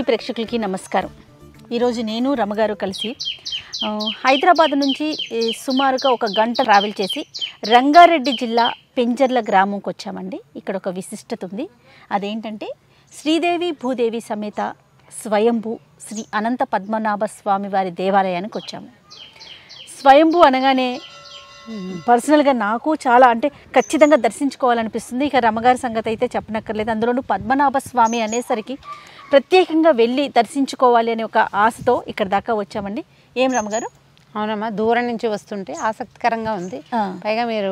ప్రేక్షకులకి నమస్కారం. ఈరోజు నేను రమగారు కలిసి హైదరాబాద్ నుంచి సుమారుగా ఒక గంట ట్రావెల్ చేసి రంగారెడ్డి జిల్లా పెంజర్ల గ్రామంకి వచ్చామండి. ఇక్కడ ఒక విశిష్టత ఉంది. అదేంటంటే శ్రీదేవి భూదేవి సమేత స్వయంభూ శ్రీ అనంత పద్మనాభ స్వామి వారి దేవాలయానికి వచ్చాము. స్వయంభూ అనగానే పర్సనల్గా నాకు చాలా అంటే ఖచ్చితంగా దర్శించుకోవాలనిపిస్తుంది. ఇక రమగారి సంగతి అయితే చెప్పనక్కర్లేదు. అందులోనూ పద్మనాభ స్వామి అనేసరికి ప్రత్యేకంగా వెళ్ళి దర్శించుకోవాలి అనే ఒక ఆశతో ఇక్కడ దాకా వచ్చామండి. ఏం రమగారు? అవునమ్మా, దూరం నుంచి వస్తుంటే ఆసక్తికరంగా ఉంది. పైగా మీరు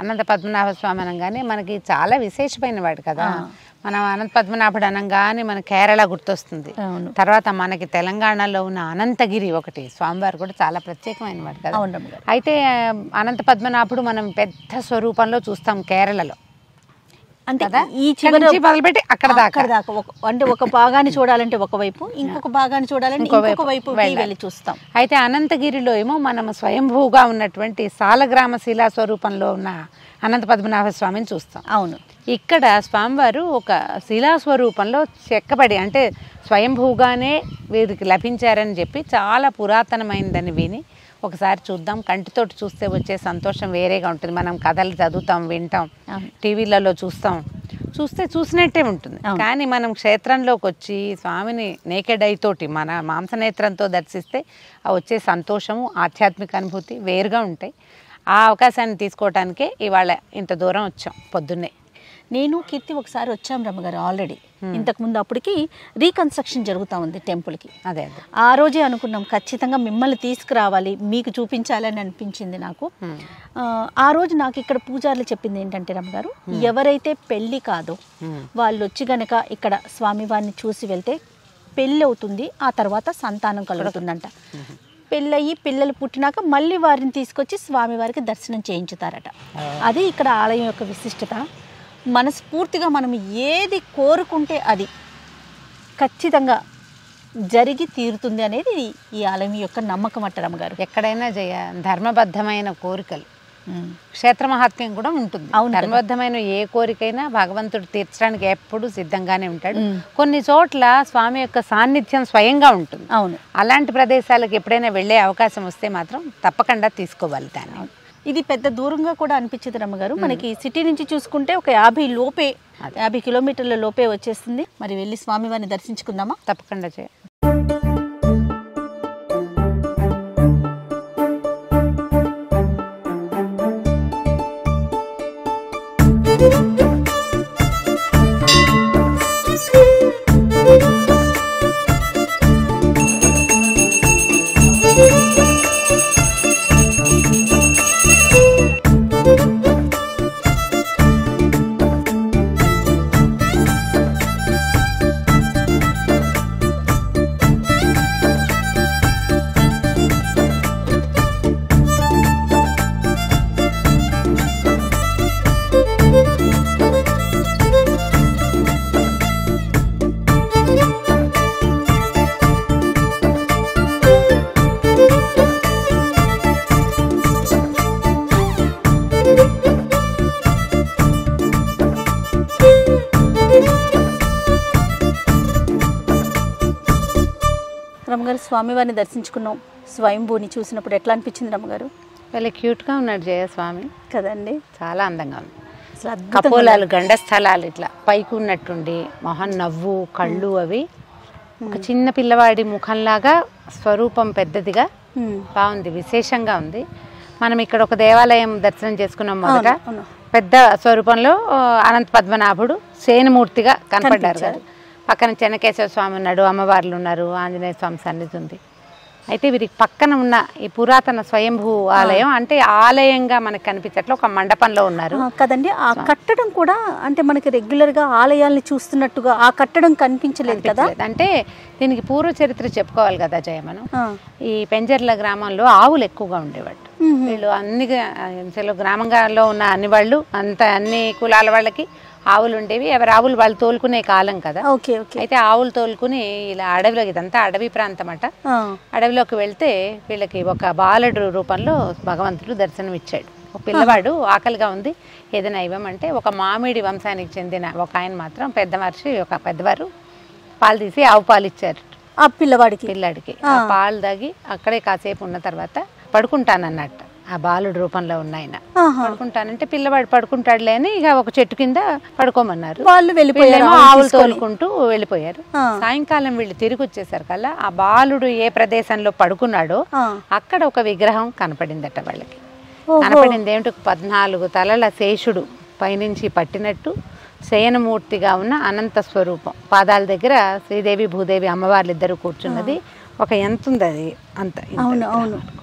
అనంత పద్మనాభ స్వామి అనగానే మనకి చాలా విశేషమైన వాడు కదా. మనం అనంత పద్మనాభుడు అనగానే మన కేరళ గుర్తొస్తుంది. తర్వాత మనకి తెలంగాణలో ఉన్న అనంతగిరి ఒకటి స్వామివారు కూడా చాలా ప్రత్యేకమైన వాడు కదా. అయితే అనంత పద్మనాభుడు మనం పెద్ద స్వరూపంలో చూస్తాం కేరళలో. అంటే ఈ చివరి మొదలుపెట్టి అక్కడ దాకా అంటే ఒక భాగాన్ని చూడాలంటే ఒకవైపు, ఇంకొక భాగాన్ని చూడాలంటే ఇంకొక వైపు వెళ్ళి చూస్తాం. అయితే అనంతగిరిలో ఏమో మనం స్వయంభూగా ఉన్నటువంటి సాలగ్రామ శిలా స్వరూపంలో ఉన్న అనంత పద్మనాభ స్వామిని చూస్తాం. అవును, ఇక్కడ స్వామివారు ఒక శిలాస్వరూపంలో చెక్కబడి అంటే స్వయంభూగానే వీరికి లభించారని చెప్పి చాలా పురాతనమైనదని విని ఒకసారి చూద్దాం. కంటితోటి చూస్తే వచ్చే సంతోషం వేరేగా ఉంటుంది. మనం కథలు చదువుతాం, వింటాం, టీవీలలో చూస్తే చూసినట్టే ఉంటుంది. కానీ మనం క్షేత్రంలోకి వచ్చి స్వామిని నేకెడ్ ఐ తోటి మన మాంసనేత్రంతో దర్శిస్తే ఆ వచ్చే సంతోషము, ఆధ్యాత్మిక అనుభూతి వేరుగా ఉంటాయి. ఆ అవకాశాన్ని తీసుకోవటానికే ఇవాళ ఇంత దూరం వచ్చాం. పొద్దున్నే నేను కీర్తి ఒకసారి వచ్చాం రమగారు. ఆల్రెడీ ఇంతకుముందు అప్పటికి రీకన్స్ట్రక్షన్ జరుగుతూ ఉంది టెంపుల్కి. అదే ఆ రోజే అనుకున్నాం ఖచ్చితంగా మిమ్మల్ని తీసుకురావాలి, మీకు చూపించాలని అనిపించింది నాకు. ఆ రోజు నాకు ఇక్కడ పూజారులు చెప్పింది ఏంటంటే రమగారు, ఎవరైతే పెళ్ళి కాదో వాళ్ళు వచ్చి గనక ఇక్కడ స్వామివారిని చూసి వెళ్తే పెళ్ళి అవుతుంది, ఆ తర్వాత సంతానం కలుగుతుందంట. పెళ్ళయి పిల్లలు పుట్టినాక మళ్ళీ వారిని తీసుకొచ్చి స్వామివారికి దర్శనం చేయించుతారట. అది ఇక్కడ ఆలయం యొక్క విశిష్టత. మనస్ఫూర్తిగా మనం ఏది కోరుకుంటే అది ఖచ్చితంగా జరిగి తీరుతుంది అనేది ఈ ఆలయం యొక్క నమ్మకం అట్ట రమగారు. ఎక్కడైనా ధర్మబద్ధమైన కోరికలు క్షేత్ర మహాత్మ్యం కూడా ఉంటుంది. ధర్మబద్ధమైన ఏ కోరికైనా భగవంతుడు తీర్చడానికి ఎప్పుడు సిద్ధంగానే ఉంటాడు. కొన్ని చోట్ల స్వామి యొక్క సాన్నిధ్యం స్వయంగా ఉంటుంది. అవును, అలాంటి ప్రదేశాలకు ఎప్పుడైనా వెళ్ళే అవకాశం వస్తే మాత్రం తప్పకుండా తీసుకోవాలి దాన్ని. ఇది పెద్ద దూరంగా కూడా అనిపించదు రమ్మగారు. మనకి సిటీ నుంచి చూసుకుంటే ఒక 50 కిలోమీటర్ల లోపే వచ్చేస్తుంది. మరి వెళ్ళి స్వామివారిని దర్శించుకుందామా? తప్పకుండా చేయాలి. రమగారు, స్వామివారిని దర్శించుకున్నాం. స్వయంభూని చూసినప్పుడు ఎట్లా అనిపించింది రమగారు? చాలా క్యూట్గా ఉన్నాడు జయస్వామి కదండి, చాలా అందంగా ఉంది. కపోలాలు, గండస్థలాలు ఇట్లా పైకి ఉన్నట్టుండి మొహం, నవ్వు, కళ్ళు అవి ఒక చిన్న పిల్లవాడి ముఖంలాగా స్వరూపం పెద్దదిగా బాగుంది, విశేషంగా ఉంది. మనం ఇక్కడ ఒక దేవాలయం దర్శనం చేసుకున్నాం. మొదట పెద్ద స్వరూపంలో అనంత పద్మనాభుడు సేనమూర్తిగా కనపడ్డారు కదా. పక్కన చెన్నకేశవ స్వామి ఉన్నాడు, అమ్మవార్లు ఉన్నారు, ఆంజనేయ స్వామి సన్నిధి ఉంది. అయితే వీరికి పక్కన ఉన్న ఈ పురాతన స్వయంభూ ఆలయం అంటే ఆలయంగా మనకు కనిపించట్లే, ఒక మండపంలో ఉన్నారు కదండి. ఆ కట్టడం కూడా అంటే మనకి రెగ్యులర్గా ఆలయాల్ని చూస్తున్నట్టుగా ఆ కట్టడం కనిపించలేదు కదా. అంటే దీనికి పూర్వ చరిత్ర చెప్పుకోవాలి కదా జయ. మనం ఈ పెంజర్ల గ్రామంలో ఆవులు ఎక్కువగా ఉండేవాడు. వీళ్ళు అన్ని గ్రామంలో ఉన్న అన్ని కులాల వాళ్ళకి ఆవులు ఉండేవి. ఎవరి ఆవులు వాళ్ళు తోలుకునే కాలం కదా. అయితే ఆవులు తోలుకుని ఇలా అడవిలో, ఇదంతా అడవి ప్రాంతం అట, అడవిలోకి వెళ్తే వీళ్ళకి ఒక బాలుడు రూపంలో భగవంతుడు దర్శనం ఇచ్చాడు. ఒక పిల్లవాడు ఆకలిగా ఉంది, ఏదైనా ఇవ్వమంటే ఒక మామిడి వంశానికి చెందిన ఒక ఆయన మాత్రం పెద్ద మనిషి, ఒక పెద్దవారు పాలు తీసి ఆవు పాలు ఇచ్చారు ఆ పిల్లవాడికి. ఆ పాలు తాగి అక్కడే కాసేపు ఉన్న తర్వాత పడుకుంటానన్నట్టు. ఆ బాలుడు రూపంలో ఉన్న ఆయన పడుకుంటానంటే పిల్లవాడు పడుకుంటాడులే అని ఇక ఒక చెట్టు కింద పడుకోమన్నారు. వాళ్ళు వెళ్ళిపోయారు, ఆవులు తోలుకుంటూ వెళ్ళిపోయారు. సాయంకాలం వీళ్ళు తిరిగి వచ్చేసరికి కల్లా ఆ బాలుడు ఏ ప్రదేశంలో పడుకున్నాడో అక్కడ ఒక విగ్రహం కనపడిందట వాళ్ళకి. కనపడింది ఏమిటి, 14 తలల శేషుడు పైనుంచి పట్టినట్టు శయనమూర్తిగా ఉన్న అనంత స్వరూపం. పాదాల దగ్గర శ్రీదేవి భూదేవి అమ్మవార్లు ఇద్దరు కూర్చున్నది. ఒక ఎంత ఉంది అది అంత.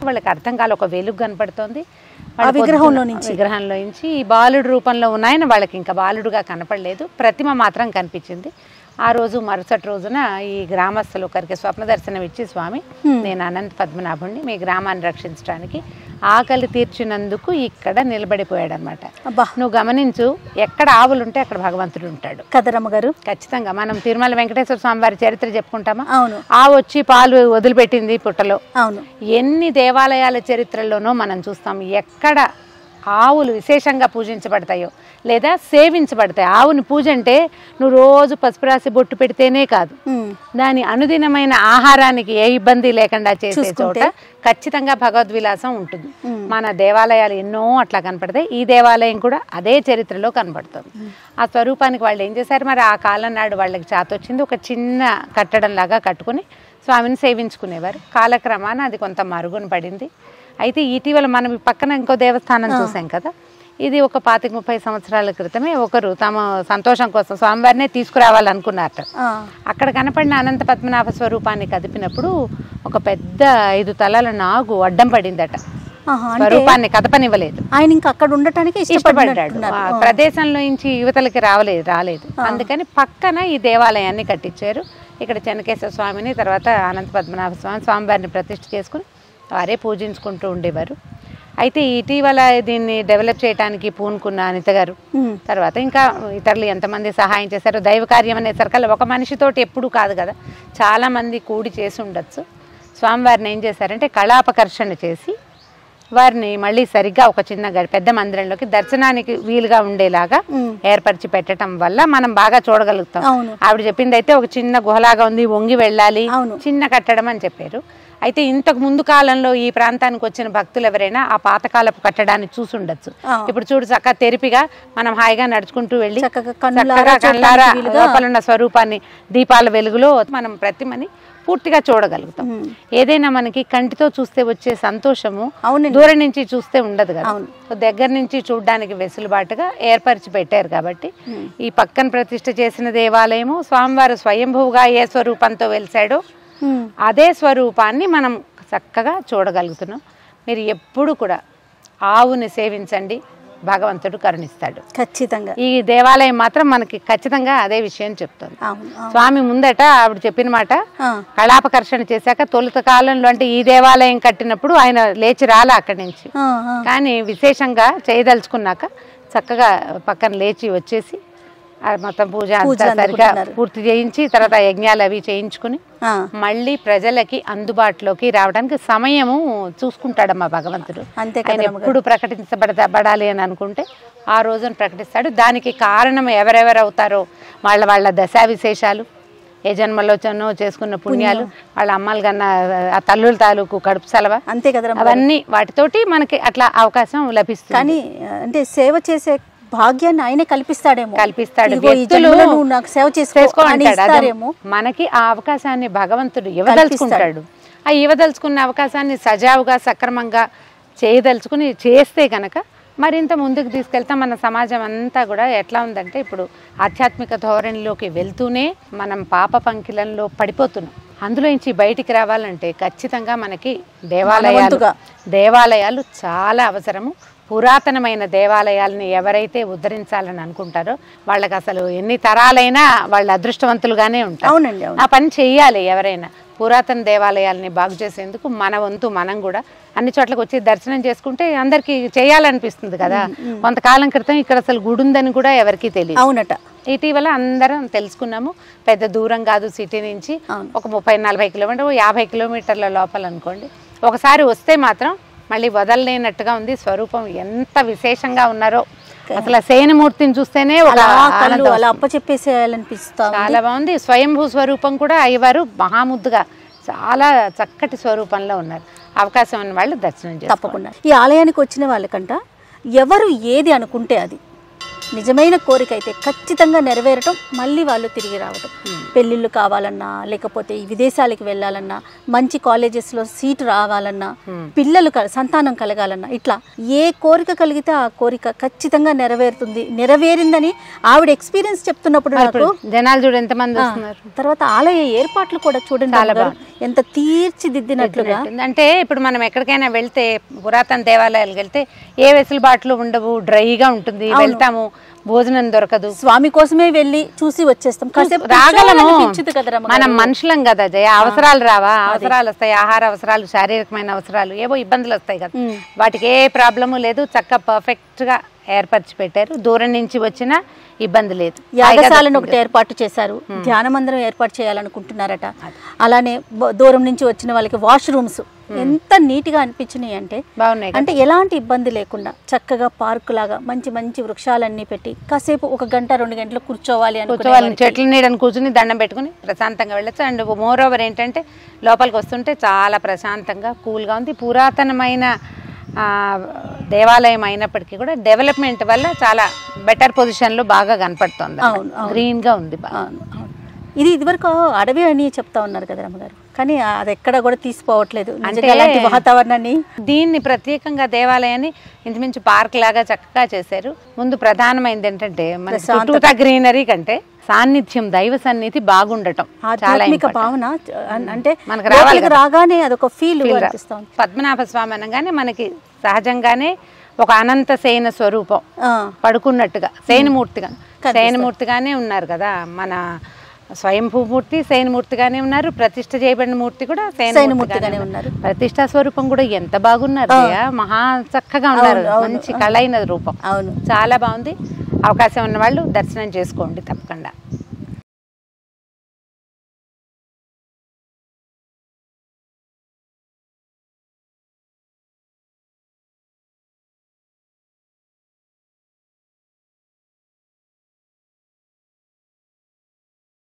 వాళ్ళకి అర్థం కాలే, ఒక వెలుగు కనపడుతోంది విగ్రహంలో నుంచి. ఈ బాలుడు రూపంలో ఉన్నాయని వాళ్ళకి ఇంకా బాలుడుగా కనపడలేదు, ప్రతిమ మాత్రం కనిపించింది. ఆ రోజు మరుసటి రోజున ఈ గ్రామస్తులు ఒకరికి స్వప్న దర్శనం ఇచ్చి, స్వామి నేను అనంత పద్మనాభుడిని, మీ గ్రామాన్ని రక్షించడానికి ఆకలి తీర్చినందుకు ఇక్కడ నిలబడిపోయాడు అనమాట. నువ్వు గమనించు, ఎక్కడ ఆవులు ఉంటే అక్కడ భగవంతుడు ఉంటాడు కదా రమ్మగారు. ఖచ్చితంగా మనం తిరుమల వెంకటేశ్వర స్వామి వారి చరిత్ర చెప్పుకుంటామా, ఆవు వచ్చి పాలు వదిలిపెట్టింది పుట్టలో. ఎన్ని దేవాలయాల చరిత్రలోనో మనం చూస్తాం ఎక్కడ ఆవులు విశేషంగా పూజించబడతాయో లేదా సేవించబడతాయి. ఆవుని పూజ అంటే నువ్వు రోజు పసుపు రాసి బొట్టు పెడితేనే కాదు, దాని అనుదినమైన ఆహారానికి ఏ ఇబ్బంది లేకుండా చేసే చోట ఖచ్చితంగా భగవద్విలాసం ఉంటుంది. మన దేవాలయాలు ఎన్నో అట్లా కనపడతాయి. ఈ దేవాలయం కూడా అదే చరిత్రలో కనపడుతుంది. ఆ స్వరూపానికి వాళ్ళు ఏం చేశారు మరి, ఆ కాలం నాడు వాళ్ళకి చేతొచ్చింది ఒక చిన్న కట్టడం లాగా కట్టుకుని స్వామిని సేవించుకునేవారు. కాలక్రమాన అది కొంత మరుగున పడింది. అయితే ఇటీవల మనం పక్కన ఇంకో దేవస్థానం చూసాం కదా, ఇది ఒక 25-30 సంవత్సరాల క్రితమే ఒకరు తమ సంతోషం కోసం స్వామివారినే తీసుకురావాలనుకున్నారట. అక్కడ కనపడిన అనంత పద్మనాభ స్వరూపాన్ని కదిపినప్పుడు ఒక పెద్ద 5 తలల నాగు అడ్డం పడిందట. స్వరూపాన్ని కదపనివ్వలేదు. ఆయన ఇంకా అక్కడ ఉండటానికి ఇష్టపడ్డాడు. ప్రదేశంలో నుంచి యువతలకి రాలేదు. అందుకని పక్కన ఈ దేవాలయాన్ని కట్టించారు. ఇక్కడ చెన్నకేశ్వర స్వామిని, తర్వాత అనంత పద్మనాభ స్వామివారిని ప్రతిష్ఠ చేసుకుని వారే పూజించుకుంటూ ఉండేవారు. అయితే ఇటీవల దీన్ని డెవలప్ చేయడానికి పూనుకున్న అనిత గారు, తర్వాత ఇంకా ఇతరులు ఎంతమంది సహాయం చేశారు. దైవ కార్యం అనేసరికల్లా ఒక మనిషితోటి ఎప్పుడూ కాదు కదా, చాలామంది కూడి చేసి ఉండొచ్చు. స్వామివారిని ఏం చేశారంటే కళాపకర్షణ చేసి వారిని మళ్ళీ సరిగ్గా ఒక చిన్న పెద్ద మందిరంలోకి దర్శనానికి వీలుగా ఉండేలాగా ఏర్పరిచి పెట్టడం వల్ల మనం బాగా చూడగలుగుతాం. ఆవిడ చెప్పింది అయితే ఒక చిన్న గుహలాగా ఉంది, వంగి వెళ్ళాలి, చిన్న కట్టడం అని చెప్పారు. అయితే ఇంతకు ముందు కాలంలో ఈ ప్రాంతానికి వచ్చిన భక్తులు ఎవరైనా ఆ పాతకాలపు కట్టడాన్ని చూసి ఉండొచ్చు. ఇప్పుడు చూడు చక్కగా తెరిపిగా మనం హాయిగా నడుచుకుంటూ వెళ్ళి కళ్ళారా లోపల ఉన్న స్వరూపాన్ని దీపాల వెలుగులో మనం ప్రతిమని పూర్తిగా చూడగలుగుతాం. ఏదైనా మనకి కంటితో చూస్తే వచ్చే సంతోషము దూరం నుంచి చూస్తే ఉండదు కదా, దగ్గర నుంచి చూడడానికి వెసులుబాటుగా ఏర్పరిచి పెట్టారు. కాబట్టి ఈ పక్కన ప్రతిష్ఠ చేసిన దేవాలయము స్వామివారు స్వయంభూగా ఏ స్వరూపంతో వెలిసాడో అదే స్వరూపాన్ని మనం చక్కగా చూడగలుగుతున్నాం. మీరు ఎప్పుడు కూడా ఆవుని సేవించండి, భగవంతుడు కరుణిస్తాడు ఖచ్చితంగా. ఈ దేవాలయం మాత్రం మనకి ఖచ్చితంగా అదే విషయం చెప్తుంది. స్వామి ముందట ఆవిడ చెప్పిన మాట, కళాపకర్షణ చేశాక తొలుత కాలంలో అంటే ఈ దేవాలయం కట్టినప్పుడు ఆయన లేచి రాలా అక్కడి నుంచి, కానీ విశేషంగా చేయదలుచుకున్నాక చక్కగా పక్కన లేచి వచ్చేసి మొత్తం పూజ సరిగా పూర్తి చేయించి తర్వాత యజ్ఞాలు అవి చేయించుకుని మళ్ళీ ప్రజలకి అందుబాటులోకి రావడానికి సమయము చూసుకుంటాడమ్మా భగవంతుడు. ఆయన ఎప్పుడు ప్రకటించబడాలి అని అనుకుంటే ఆ రోజున ప్రకటిస్తాడు. దానికి కారణం ఎవరెవరు అవుతారో వాళ్ళ దశా విశేషాలు, ఏ జన్మలోనో చేసుకున్న పుణ్యాలు, వాళ్ళ అమ్మలు కన్నా ఆ తల్లుల తాలూకు కడుపు సెలవ, అంతే కదా, అవన్నీ వాటితోటి మనకి అట్లా అవకాశం లభిస్తుంది. కానీ అంటే సేవ చేసే భాగ్యాన్ని ఆయనే కల్పిస్తాడు. సేవ చేసుకోవాలంటాడేమో, మనకి ఆ అవకాశాన్ని భగవంతుడు ఇవ్వదలుచుకుంటాడు. ఆ ఇవ్వదలుచుకున్న అవకాశాన్ని సజావుగా సక్రమంగా చేయదలుచుకుని చేస్తే కనుక మరింత ముందుకు తీసుకెళ్తాం. మన సమాజం అంతా కూడా ఎట్లా ఉందంటే ఇప్పుడు ఆధ్యాత్మిక ధోరణిలోకి వెళ్తూనే మనం పాప పంకిలంలో పడిపోతున్నాం. అందులో నుంచి బయటికి రావాలంటే ఖచ్చితంగా మనకి దేవాలయాలు చాలా అవసరము. పురాతనమైన దేవాలయాలని ఎవరైతే ఉద్ధరించాలని అనుకుంటారో వాళ్ళకి అసలు ఎన్ని తరాలైనా వాళ్ళు అదృష్టవంతులుగానే ఉంటారు. ఆ పని చెయ్యాలి ఎవరైనా. పురాతన దేవాలయాలని బాగు చేసేందుకు మన వంతు మనం కూడా అన్ని చోట్లకు వచ్చి దర్శనం చేసుకుంటే అందరికీ చేయాలనిపిస్తుంది కదా. కొంతకాలం క్రితం ఇక్కడ అసలు గుడి ఉందని కూడా ఎవరికీ తెలియదు. అవునట. ఇటీవల అందరం తెలుసుకున్నాము. పెద్ద దూరం కాదు సిటీ నుంచి, ఒక 30-40 కిలోమీటర్లు, 50 కిలోమీటర్ల లోపల అనుకోండి. ఒకసారి వస్తే మాత్రం మళ్ళీ వదలలేనట్టుగా ఉంది. స్వరూపం ఎంత విశేషంగా ఉన్నారో అసలు ఆ శయనమూర్తిని చూస్తేనే ఒక కళ్ళు అలా అప్పచెప్పేసేయాలనిపిస్తా. చాలా బాగుంది. స్వయంభూ స్వరూపం కూడా అయ్యవారు మహాముద్దుగా చాలా చక్కటి స్వరూపంలో ఉన్నారు. అవకాశం ఉన్న వాళ్ళు దర్శనం చేస్తారు. తప్పకుండా ఈ ఆలయానికి వచ్చిన వాళ్ళకంట ఎవరు ఏది అనుకుంటే అది నిజమైన కోరిక అయితే ఖచ్చితంగా నెరవేరటం, మళ్ళీ వాళ్ళు తిరిగి రావటం. పెళ్ళిళ్ళు కావాలన్నా, లేకపోతే విదేశాలకు వెళ్ళాలన్నా, మంచి కాలేజెస్లో సీటు రావాలన్నా, పిల్లలు సంతానం కలగాలన్నా, ఇట్లా ఏ కోరిక కలిగితే ఆ కోరిక ఖచ్చితంగా నెరవేరుతుంది. నెరవేరిందని ఆవిడ ఎక్స్పీరియన్స్ చెప్తున్నప్పుడు నాకు జనాలు చూడు ఎంతమంది వస్తున్నారు. తర్వాత ఆలయ ఏర్పాట్లు కూడా చూడండి ఎంత తీర్చిదిద్దినట్లుగా. అంటే ఇప్పుడు మనం ఎక్కడికైనా వెళ్తే, పురాతన దేవాలయాలకు వెళ్తే ఏ వెసులుబాట్లు ఉండవు, డ్రైగా ఉంటుంది, వెళ్తాము, భోజనం దొరకదు, స్వామి కోసమే వెళ్ళి చూసి వచ్చేస్తాం. రాగలము, మనం మనుషులం కదా జయ. అవసరాలు రావా? అవసరాలు వస్తాయి, ఆహార అవసరాలు, శారీరకమైన అవసరాలు, ఏవో ఇబ్బందులు వస్తాయి కదా. వాటికి ఏ ప్రాబ్లము లేదు, చక్కగా పర్ఫెక్ట్ గా ఏర్పరిచి పెట్టారు. దూరం నుంచి వచ్చినా ఇబ్బంది లేదు. యాగశాలను ఒకటి ఏర్పాటు చేశారు, ధ్యాన మందిరం ఏర్పాటు చేయాలనుకుంటున్నారట. అలానే దూరం నుంచి వచ్చిన వాళ్ళకి వాష్రూమ్స్ ఎంత నీట్ గా అనిపించినాయి అంటే బాగున్నాయి. అంటే ఎలాంటి ఇబ్బంది లేకుండా చక్కగా పార్కు లాగా మంచి మంచి వృక్షాలన్నీ పెట్టి కాసేపు 1 గంట 2 గంటలు కూర్చోవాలి, చెట్ల నీడని కూర్చుని దండం పెట్టుకుని ప్రశాంతంగా వెళ్ళచ్చు. అండ్ మోర్ ఓవర్ ఏంటంటే లోపలికి వస్తుంటే చాలా ప్రశాంతంగా కూల్గా ఉంది. పురాతనమైన దేవాలయం అయినప్పటికీ కూడా డెవలప్మెంట్ వల్ల చాలా బెటర్ పొజిషన్లో బాగా కనపడుతుంది. గ్రీన్గా ఉంది. ఇది ఇదివరకు అడవి అని చెప్తా ఉన్నారు కదా రమ్మగారు, కానీ అది ఎక్కడ కూడా తీసిపోవట్లేదు. అంటే వాతావరణాన్ని దీన్ని ప్రత్యేకంగా దేవాలయాన్ని ఇంచుమించు పార్క్ లాగా చక్కగా చేశారు. ముందు ప్రధానమైనది ఏంటంటే మన చుట్టూతా గ్రీనరీ కంటే సాన్నిధ్యం, దైవ సన్నిధి బాగుండటం, ఆధ్యాత్మిక భావన. అంటే మనకు రాగానే అదొక ఫీల్ అనిపిస్తుంది. పద్మనాభ స్వామి అనగానే మనకి సహజంగానే ఒక అనంత శయన స్వరూపం పడుకున్నట్టుగా శయనమూర్తిగానే ఉన్నారు కదా. మన స్వయంభూమూర్తి శయనమూర్తిగానే ఉన్నారు, ప్రతిష్ఠ చేయబడిన మూర్తి కూడా శయనమూర్తిగానే ఉన్నారు. ప్రతిష్ఠా స్వరూపం కూడా ఎంత బాగున్నారు, మహా చక్కగా ఉన్నారు. మంచి కళైన రూపం. అవును, చాలా బాగుంది. అవకాశం ఉన్న వాళ్ళు దర్శనం చేసుకోండి తప్పకుండా.